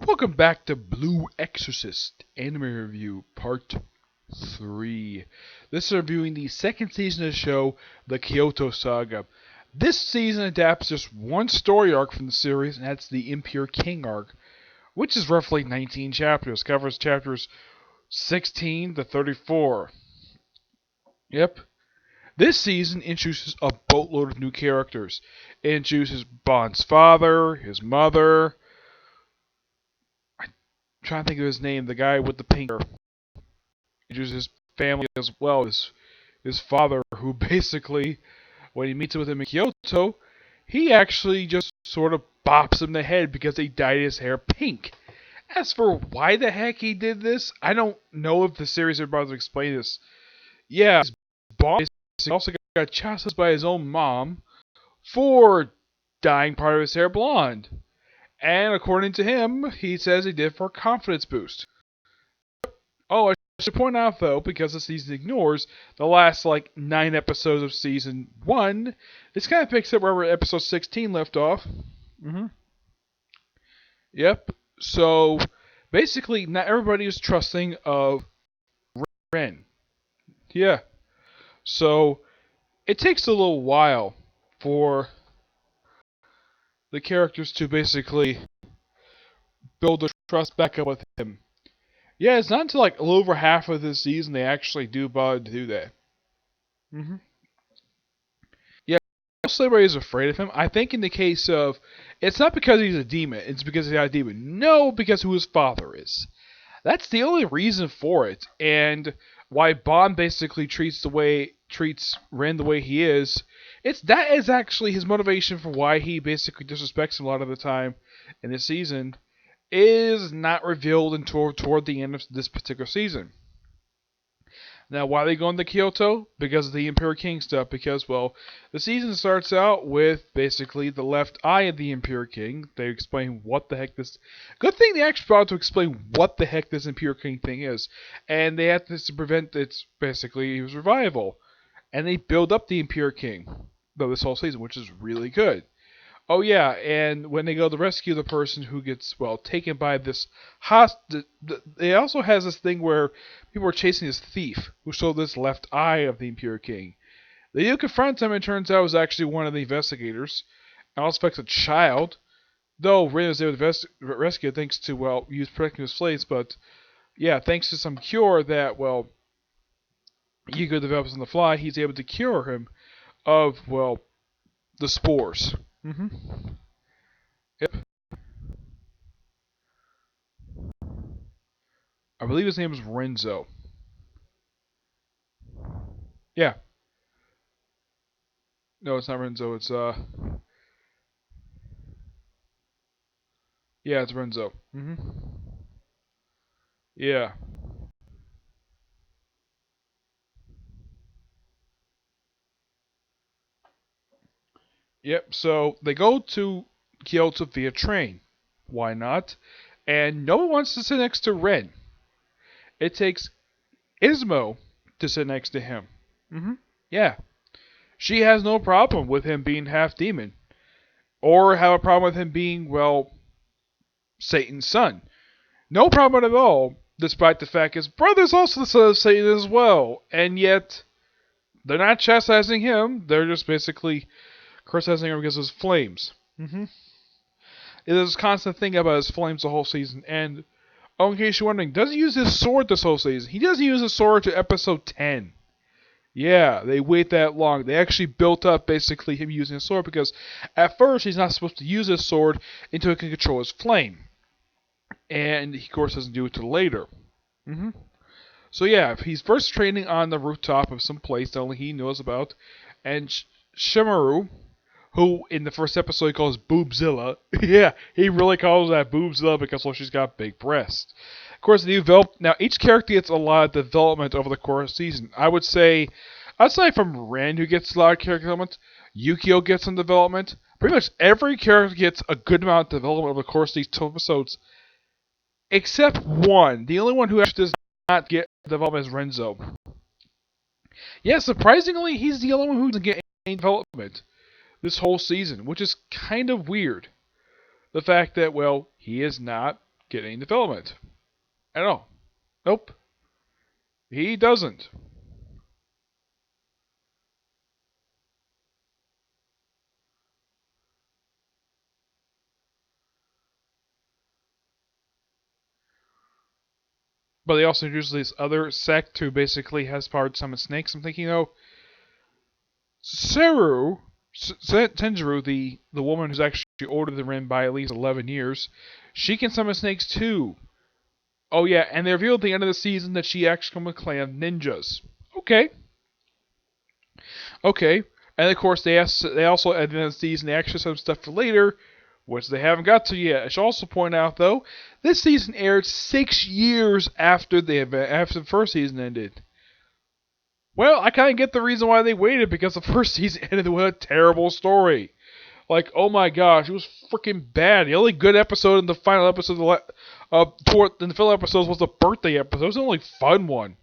Welcome back to Blue Exorcist Anime Review Part 3. This is reviewing the second season of the show, the Kyoto Saga. This season adapts just one story arc from the series, and that's the Impure King arc, which is roughly 19 chapters. Covers chapters 16 to 34. Yep. This season introduces a boatload of new characters. It introduces Bond's father, his mother, trying to think of his name, the guy with the pink hair. Introduces his family as well as his father, who basically, when he meets with him in Kyoto, he actually just sort of bops him in the head because he dyed his hair pink. As for why the heck he did this, I don't know if the series ever bothered to explain this. Yeah, his boss also got chastised by his own mom for dyeing part of his hair blonde. And according to him, he says he did for a confidence boost. Oh, I should point out though, because the season ignores the last 9 episodes of season 1, this kind of picks up where episode 16 left off. Yep. So basically, not everybody is trusting of Ren. Yeah. So it takes a little while for the characters to basically build the trust back up with him. Yeah, it's not until a little over half of the season they actually do bother to do that. Yeah, most everybody is afraid of him. I think in the case of, it's not because he's a demon, it's because he's not a demon. No, because who his father is. That's the only reason for it. And why Bond basically treats Ren the way he is. That is actually his motivation for why he basically disrespects him a lot of the time in this season. Is not revealed until toward the end of this particular season. Now, why are they going to Kyoto? Because of the Impure King stuff. Because, well, the season starts out with basically the left eye of the Impure King. They explain what the heck this. Good thing they actually brought to explain what the heck this Impure King thing is, and they have to prevent its basically his revival, and they build up the Impure King though this whole season, which is really good. Oh yeah, and when they go to rescue the person who gets, taken by this it also has this thing where people are chasing this thief who stole this left eye of the Impure King. They do confront him, and it turns out it was actually one of the investigators. It also affects a child, though Ren was able to rescue it thanks to, he was protecting his place, but yeah, thanks to some cure that, Ego develops on the fly, he's able to cure him of, the spores. Yep. I believe his name is Renzo. Yeah. No, it's not Renzo. It's yeah, it's Renzo. Yeah. Yep. So they go to Kyoto via train. Why not? And no one wants to sit next to Ren. It takes Ismo to sit next to him. Yeah. She has no problem with him being half demon. Or have a problem with him being, Satan's son. No problem at all, despite the fact his brother's also the son of Satan as well. And yet, they're not chastising him. They're just basically criticizing him because of his flames. There's a constant thing about his flames the whole season. And, in case you're wondering, does he use his sword this whole season? He doesn't use his sword to episode 10. Yeah, they wait that long. They actually built up basically him using his sword because at first he's not supposed to use his sword until he can control his flame. And he, of course, doesn't do it till later. So yeah, he's first training on the rooftop of some place that only he knows about. And Shimaru, who in the first episode he calls Boobzilla. Yeah, he really calls that Boobzilla because she's got big breasts. Of course, now each character gets a lot of development over the course of the season. I would say, aside from Ren, who gets a lot of character development, Yukio gets some development. Pretty much every character gets a good amount of development over the course of these 2 episodes, except one. The only one who actually does not get development is Renzo. Yeah, surprisingly, he's the only one who doesn't get any development this whole season, which is kind of weird. The fact that, he is not get any development at all. Nope, he doesn't. But they also introduced this other sect who basically has power to summon snakes. I'm thinking, Seru, Tenjiro, the woman who's actually older than Rin by at least 11 years, she can summon snakes too. Oh yeah, and they revealed at the end of the season that she actually comes with a clan of ninjas. Okay, okay. And of course, they also at the end of the season they actually some stuff for later, which they haven't got to yet. I should also point out though, this season aired 6 years after after the first season ended. Well, I kind of get the reason why they waited because the first season ended with a terrible story. Like, oh my gosh, it was freaking bad. The only good episode in the final episode in the final episodes was the birthday episode. It was the only fun one.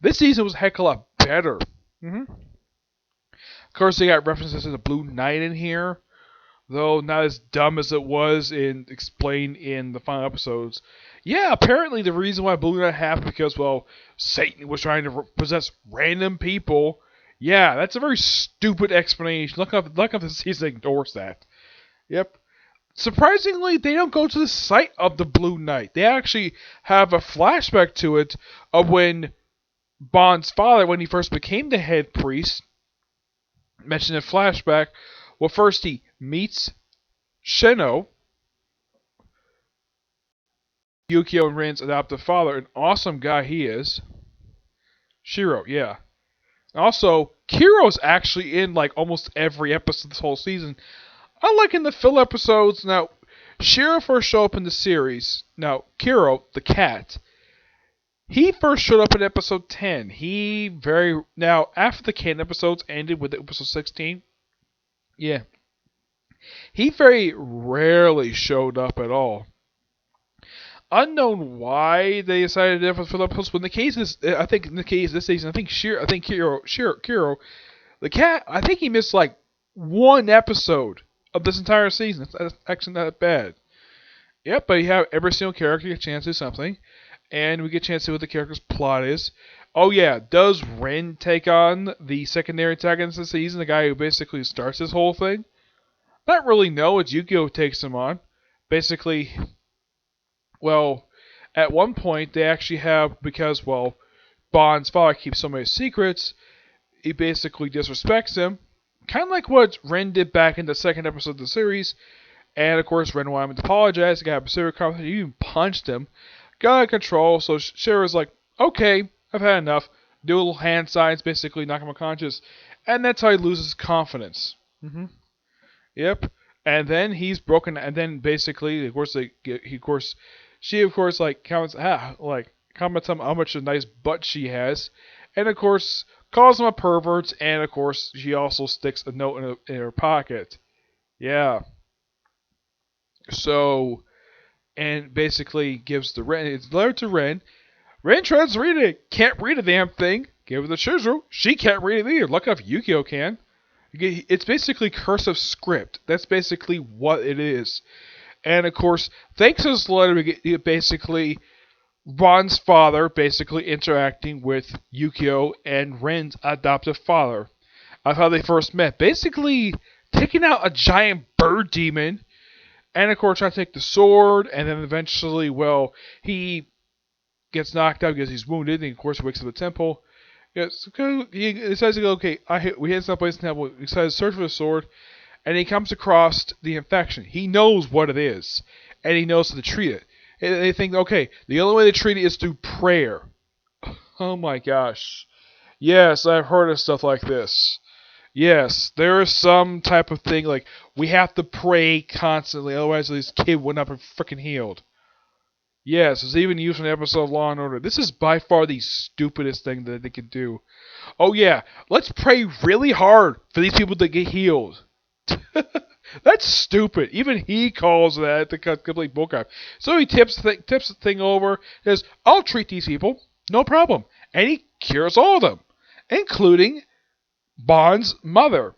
This season was a heck of a lot better. Of course, they got references to the Blue Knight in here, though not as dumb as it was explained in the final episodes. Yeah, apparently the reason why Blue Knight happened because, well, Satan was trying to possess random people. Yeah, that's a very stupid explanation. Look up the season ignores that. Yep. Surprisingly, they don't go to the site of the Blue Knight. They actually have a flashback to it of when Bond's father, when he first became the head priest, mentioned in flashback. Well, first he meets Sheno, Yukio and Rin's adoptive father, an awesome guy he is. Shiro, yeah. Also, Kiro's actually in like almost every episode this whole season. Unlike in the fill episodes, now Shiro first showed up in the series. Now, Kiro, the cat, he first showed up in episode 10. Now after the canon episodes ended with episode 16, yeah, he very rarely showed up at all. Unknown why they decided to for the episodes, but in the case I think in the case this season, I think Kiro, the cat, I think he missed like one episode of this entire season. That's actually not bad. Yep, but you have every single character get a chance to do something, and we get a chance to see what the character's plot is. Oh yeah, does Ren take on the secondary antagonist of the season, the guy who basically starts this whole thing? Not really, no. It's Yukio who takes him on. Basically, well, at one point they actually have, because, well, Bond's father keeps so many secrets, he basically disrespects him. Kind of like what Ren did back in the second episode of the series. And of course, Ren wanted him to apologize. He got a serious conversation. He even punched him. Got out of control. So Shira's like, okay, I've had enough. Do a little hand signs, basically knock him unconscious. And that's how he loses confidence. Yep. And then he's broken. And then basically, of course, she like comments on how much a nice butt she has, and of course calls him a pervert. And of course, she also sticks a note in her pocket. Yeah. So, and basically gives it's letter to Ren. Ren tries to read it, can't read a damn thing. Give it to Shizuru, she can't read it either. Look if Yukio can. It's basically cursive script. That's basically what it is. And of course, thanks to this letter, we get basically Ron's father basically interacting with Yukio and Ren's adoptive father of how they first met. Basically, taking out a giant bird demon. And of course, trying to take the sword, and then eventually, well, he gets knocked out because he's wounded, and of course, wakes up at the temple. Yes, he decides to go, okay, we hit someplace in the temple. He decides to search for the sword, and he comes across the infection. He knows what it is, and he knows how to treat it. And they think, okay, the only way to treat it is through prayer. Oh my gosh. Yes, I've heard of stuff like this. Yes, there is some type of thing like we have to pray constantly, otherwise this kid would not be freaking healed. Yes, it's even used in an episode of Law and Order. This is by far the stupidest thing that they could do. Oh yeah, let's pray really hard for these people to get healed. That's stupid. Even he calls that the complete bullcrap. So he tips the thing over, says, I'll treat these people, no problem. And he cures all of them, including Bond's mother.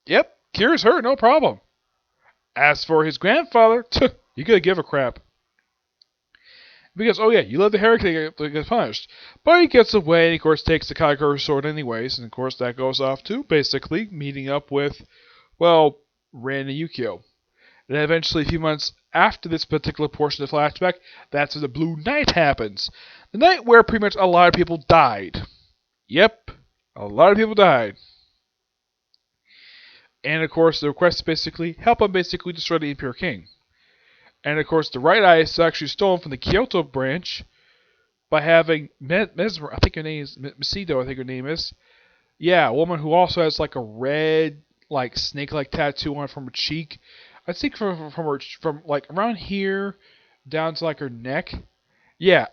Yep, cures her, no problem. As for his grandfather, you could give a crap. Because, oh yeah, you let the Hurricane get punished. But he gets away and, of course, takes the Kagekoru sword anyways. And, of course, that goes off to basically meeting up with, well, Ren and Yukio. And then eventually, a few months after this particular portion of the flashback, that's when the Blue Night happens. The night where pretty much a lot of people died. Yep, a lot of people died. And, of course, the request is basically help him basically destroy the Imperial King. And, of course, the right eye is actually stolen from the Kyoto branch by having Mesmer, I think her name is Masido, I think her name is. Yeah, a woman who also has like a red, like snake-like tattoo on from her cheek. I think from like around here down to like her neck. Yeah,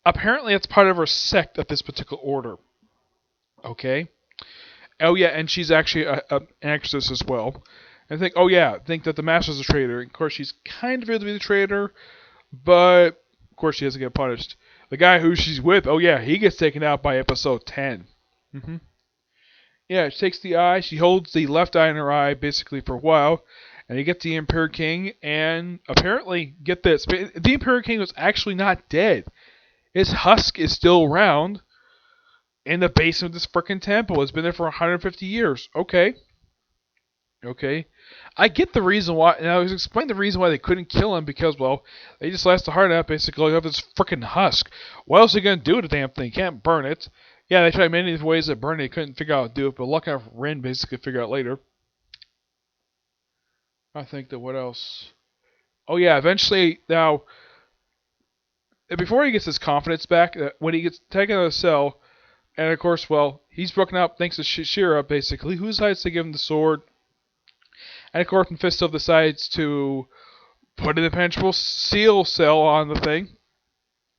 apparently that's part of her sect of this particular order. Okay. Oh yeah, and she's actually an exorcist as well. And I think, oh yeah, I think that the master's a traitor. Of course, she's kind of revealed to be the traitor, but of course she doesn't get punished. The guy who she's with, oh yeah, he gets taken out by episode 10. Yeah, she takes the eye, she holds the left eye in her eye basically for a while, and you get the Imperial King, and apparently, get this, the Imperial King was actually not dead. His husk is still around in the basement of this frickin' temple. It's been there for 150 years. Okay. Okay. I get the reason why, and I was explaining the reason why they couldn't kill him because, well, they just slashed the heart out basically of this frickin' husk. What else are you gonna do with the damn thing? You can't burn it. Yeah, they tried many ways to burn it. They couldn't figure out how to do it, but lucky enough, Ren basically figured out later. I think that what else? Oh yeah, eventually now, before he gets his confidence back, when he gets taken out of the cell, and of course, well, he's broken up thanks to Shira basically, who decides to give him the sword, and of course, Mephisto decides to put an impenetrable seal cell on the thing.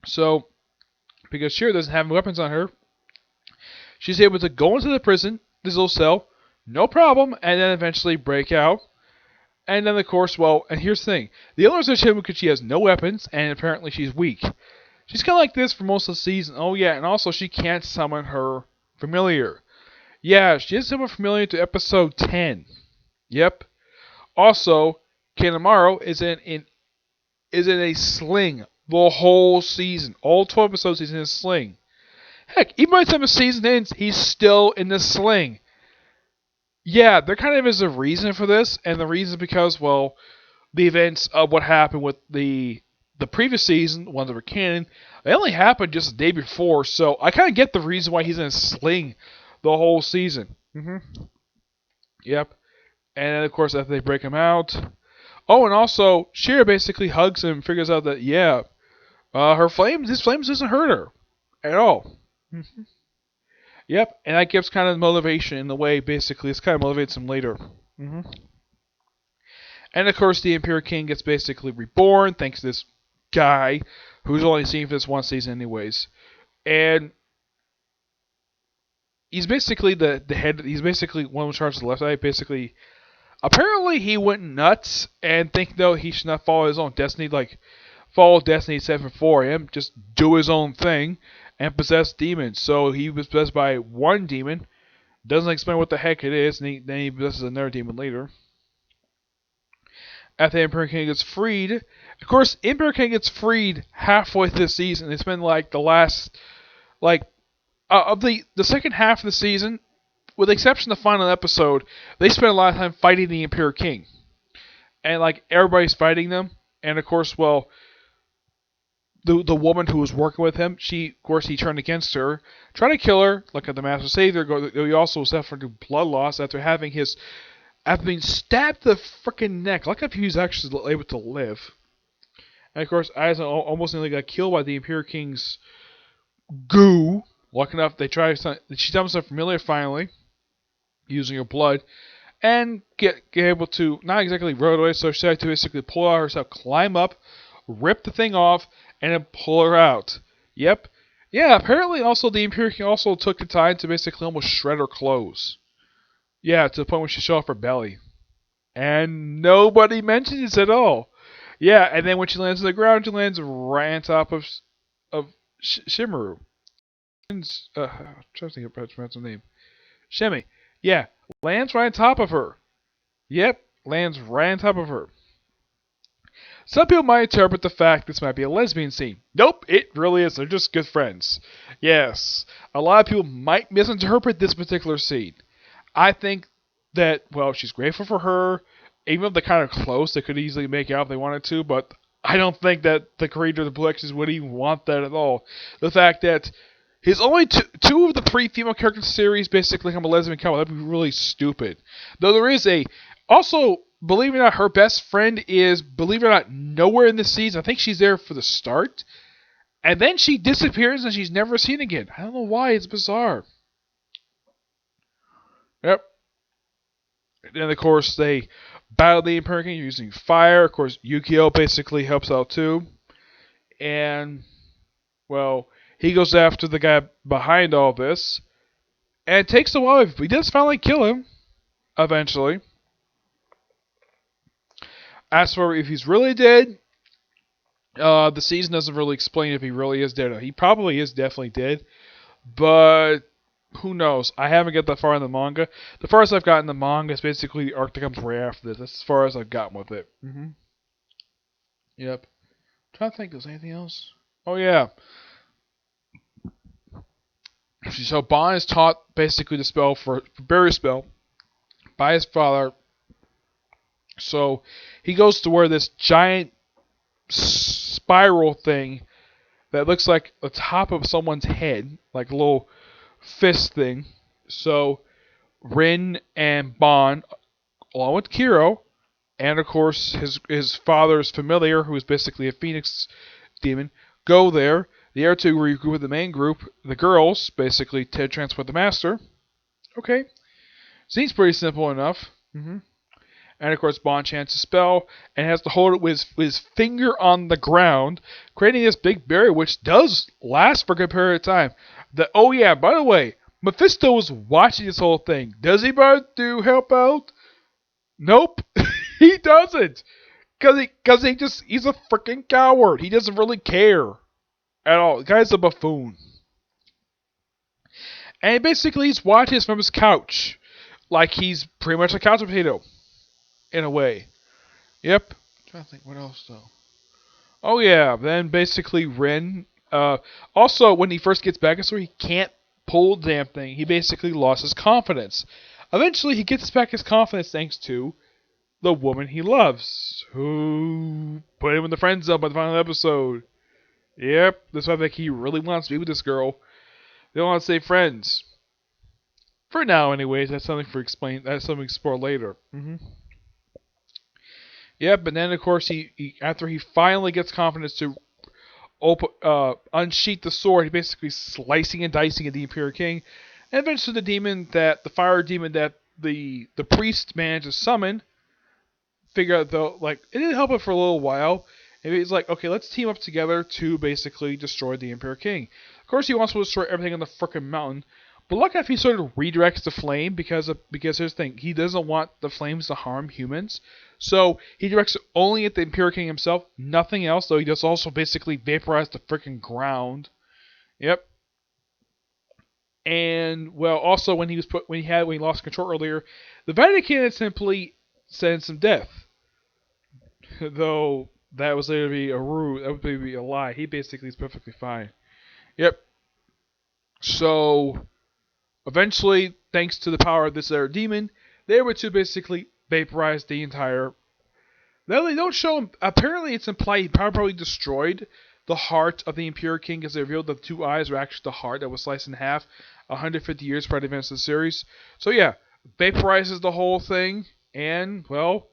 So, because Shira doesn't have weapons on her, she's able to go into the prison, this little cell, no problem, and then eventually break out. And then, of course, well, and here's the thing. The only reason because she has no weapons, and apparently she's weak. She's kind of like this for most of the season. Oh, yeah, and also she can't summon her familiar. Yeah, she is summon familiar to episode 10. Yep. Also, Kanemaru is in a sling the whole season. All 12 episodes he's in a sling. Heck, even by the time the season ends, he's still in the sling. Yeah, there kind of is a reason for this, and the reason is because, well, the events of what happened with the previous season, ones that were canon, they only happened just the day before, so I kind of get the reason why he's in a sling the whole season. Yep. And then, of course, after they break him out. Oh, and also, Shira basically hugs him and figures out that, yeah, his flames doesn't hurt her at all. Yep, and that gives kind of motivation in the way, basically. It's kind of motivates him later. And of course, the Imperial King gets basically reborn thanks to this guy who's only seen for this one season, anyways. And he's basically the head. He's basically one in charge of the left eye. Basically, apparently, he went nuts and think though he should not follow his own destiny, like follow destiny set before him, just do his own thing and possess demons. So he was possessed by one demon. Doesn't explain what the heck it is, and then he possesses another demon later. After the Emperor King gets freed, of course, Emperor King gets freed halfway through the season. It's been like the last, like, of the second half of the season, with the exception of the final episode, they spent a lot of time fighting the Imperial King. And, like, everybody's fighting them. And, of course, well, the woman who was working with him, of course, he turned against her, tried to kill her, like the Master Savior. He also suffered blood loss after being stabbed to the freaking neck. Like if he was actually able to live. And, of course, Aizen almost nearly got killed by the Imperial King's goo. Lucky enough, she summons her familiar finally, using her blood, and get able to, not exactly run away, so she had to basically pull out herself, climb up, rip the thing off, and then pull her out. Yep. Yeah, apparently also the Imperial King also took the time to basically almost shred her clothes. Yeah, to the point where she showed off her belly. And nobody mentions it at all. Yeah, and then when she lands on the ground, she lands right on top of Shimaru. I'm trying to think of her name. Shemi. Yeah, lands right on top of her. Yep, lands right on top of her. Some people might interpret the fact this might be a lesbian scene. Nope, it really is. They're just good friends. Yes, a lot of people might misinterpret this particular scene. I think that, well, she's grateful for her. Even if they're kind of close, they could easily make out if they wanted to, but I don't think that the creator of the Blue Exorcist would even want that at all. The fact that his only two of the three female characters in the series basically become a lesbian couple, that'd be really stupid. Though there is a... Also, believe it or not, her best friend is, believe it or not, nowhere in the season. I think she's there for the start. And then she disappears and she's never seen again. I don't know why, it's bizarre. Yep. And of course, they battle the Imperial King using fire. Of course, Yukio basically helps out too. And, well, he goes after the guy behind all this. And it takes a while. He does finally kill him, eventually. As for if he's really dead, the season doesn't really explain if he really is dead. He probably is definitely dead. But who knows? I haven't got that far in the manga. The farthest I've gotten in the manga is basically the arc that comes right after this. That's as far as I've gotten with it. Yep. I'm trying to think, there's anything else? Oh yeah. So Bond is taught basically the spell for Barry spell by his father. So he goes to where this giant spiral thing that looks like the top of someone's head, like a little fist thing. So Rin and Bond, along with Kiro, and of course his father's familiar, who is basically a phoenix demon, go there. The other two regroup with the main group. The girls basically transport the master. Okay, seems pretty simple enough. And of course, Bond chants a spell and has to hold it with his finger on the ground, creating this big barrier, which does last for a good period of time. Oh yeah, by the way, Mephisto was watching this whole thing. Does he bother to help out? Nope, he doesn't. Cause he's a freaking coward. He doesn't really care at all. The guy's a buffoon. And basically he's watching this from his couch. Like he's pretty much a couch potato. In a way. Yep. I'm trying to think what else though. Oh yeah, then basically Ren. Also, when he first gets back in the story, he can't pull the damn thing. He basically lost his confidence. Eventually, he gets back his confidence thanks to the woman he loves, who put him in the friend zone by the final episode. Yep, that's why I think he really wants to be with this girl. They don't want to stay friends. For now, anyways. That's something That's something to explore later. Yep, but then of course after he finally gets confidence to unsheath the sword, he's basically slicing and dicing at the Imperial King, and eventually the fire demon that the priest managed to summon, figure out though, like, it didn't help it for a little while. And he's like, okay, let's team up together to basically destroy the Imperial King. Of course, he wants to destroy everything on the frickin' mountain. But look if he sort of redirects the flame because here's the thing, he doesn't want the flames to harm humans. So he directs it only at the Imperial King himself, nothing else, though he does also basically vaporize the freaking ground. Yep. And well, also when he lost control earlier, the Vatican had simply sentenced him death. Though that was later to be a ruse, that would be a lie. He basically is perfectly fine. Yep. So eventually, thanks to the power of this other demon, they were to basically vaporize the entire... Now they don't show him... Apparently it's implied he probably destroyed the heart of the Imperial King because they revealed that the two eyes were actually the heart that was sliced in half 150 years prior to the events of the series. So yeah, vaporizes the whole thing, and, well,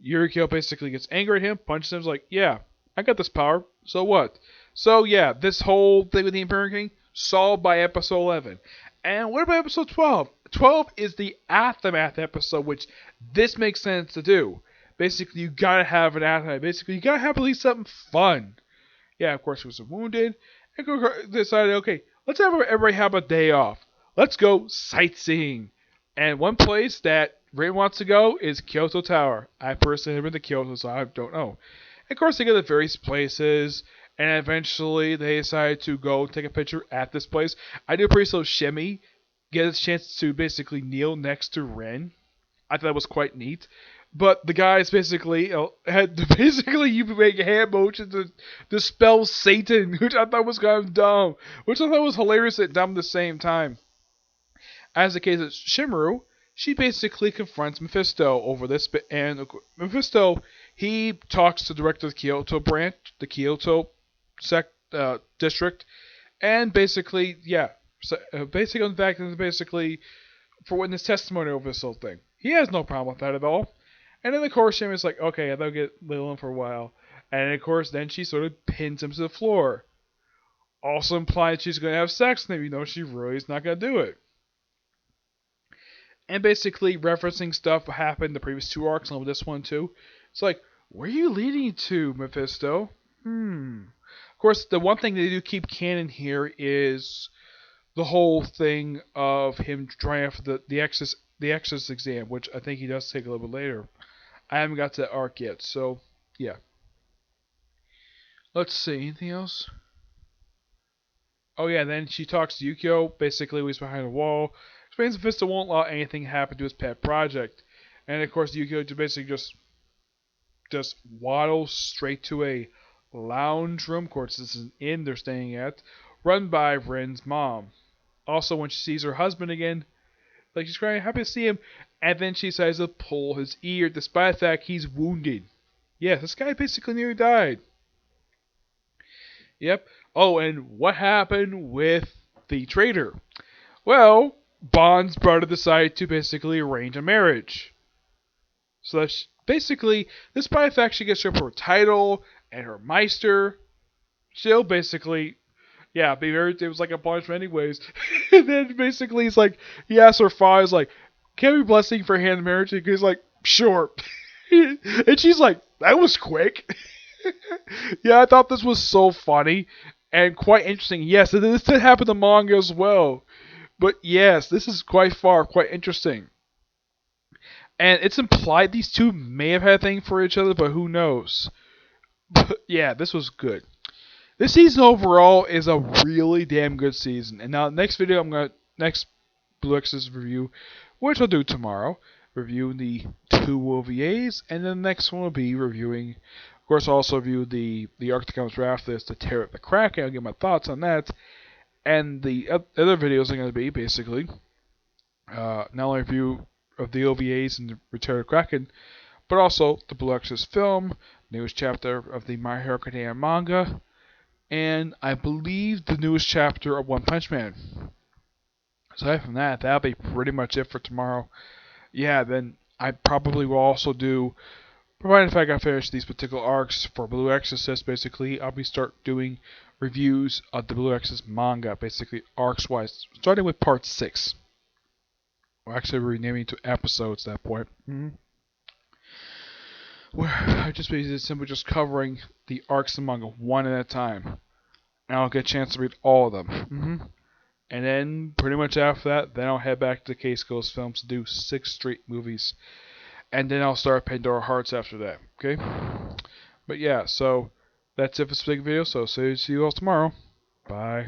Yuriko basically gets angry at him, punches him, like, yeah, I got this power, so what? So yeah, this whole thing with the Imperial King, solved by episode 11. And what about episode 12? 12 is the aftermath episode, which this makes sense to do. Basically, you gotta have an aftermath. Basically, you gotta have at least something fun. Yeah, of course, he was wounded. And decided, okay, let's have everybody have a day off. Let's go sightseeing. And one place that Ray wants to go is Kyoto Tower. I personally have been to Kyoto, so I don't know. And of course, they go to various places. And eventually, they decide to go take a picture at this place. I do pretty so Shimmy get a chance to basically kneel next to Ren. I thought that was quite neat. But the guys basically had to basically you make hand motions to dispel Satan, which I thought was kind of dumb, which I thought was hilarious and dumb at the same time. As the case of Shimmeru, she basically confronts Mephisto over this, and Mephisto he talks to the director of the Kyoto branch, the Kyoto district, and basically, yeah, so, basically on the fact that basically for witness testimony over this whole thing. He has no problem with that at all. And then of course Shimmeru's like, okay, I'll get Lilin for a while, and of course then she sort of pins him to the floor, also implying she's going to have sex with him, even though she really is not going to do it. And basically referencing stuff that happened in the previous two arcs and with this one too. It's like, where are you leading to, Mephisto? Of course, the one thing they do keep canon here is the whole thing of him trying for the Exorcist exam, which I think he does take a little bit later. I haven't got to that arc yet, so yeah. Let's see, anything else? Oh yeah, then she talks to Yukio, basically he's behind a wall. Explains Mephisto won't allow anything to happen to his pet project. And of course Yukio basically just waddles straight to a lounge room. Of course this is an inn they're staying at, run by Ren's mom. Also when she sees her husband again, like she's crying, happy to see him, and then she decides to pull his ear despite the fact he's wounded. Yeah, this guy basically nearly died. Yep. Oh, and what happened with the traitor? Well, Bond's brother decided to basically arrange a marriage. So that basically, despite the fact she gets her title and her Meister, she'll basically, yeah, be very, it was like a punishment anyways. And then basically he's like, he asks her father, he's like, can we blessing for hand marriage? And he's like, sure. And she's like, that was quick. Yeah, I thought this was so funny and quite interesting. Yes, this did happen to manga as well. But yes, this is quite interesting. And it's implied these two may have had a thing for each other, but who knows? But yeah, this was good. This season overall is a really damn good season. And now next video next Blue X's review, which I'll do tomorrow, review the two OVAs, and then the next one will be reviewing, of course, I'll also review the arc that comes right after this, to Tear Up the Kraken. I'll give my thoughts on that. And the other videos are going to be basically not only a review of the OVAs and the Return of the Kraken, but also the Blue Exorcist film, newest chapter of the My Hero Academia manga, and I believe the newest chapter of One Punch Man. Aside from that, that'll be pretty much it for tomorrow. Yeah, then I probably will also do, provided if I got finished these particular arcs for Blue Exorcist, basically, I'll be start doing reviews of the Blue Exorcist manga, basically arcs wise, starting with part 6. We're actually renaming to episodes at that point. Where I just basically simply just covering the arcs of manga one at a time. And I'll get a chance to read all of them. And then, pretty much after that, then I'll head back to Case Ghost Films to do 6 straight movies. And then I'll start Pandora Hearts after that, okay? But yeah, so that's it for this big video, so see you all tomorrow. Bye.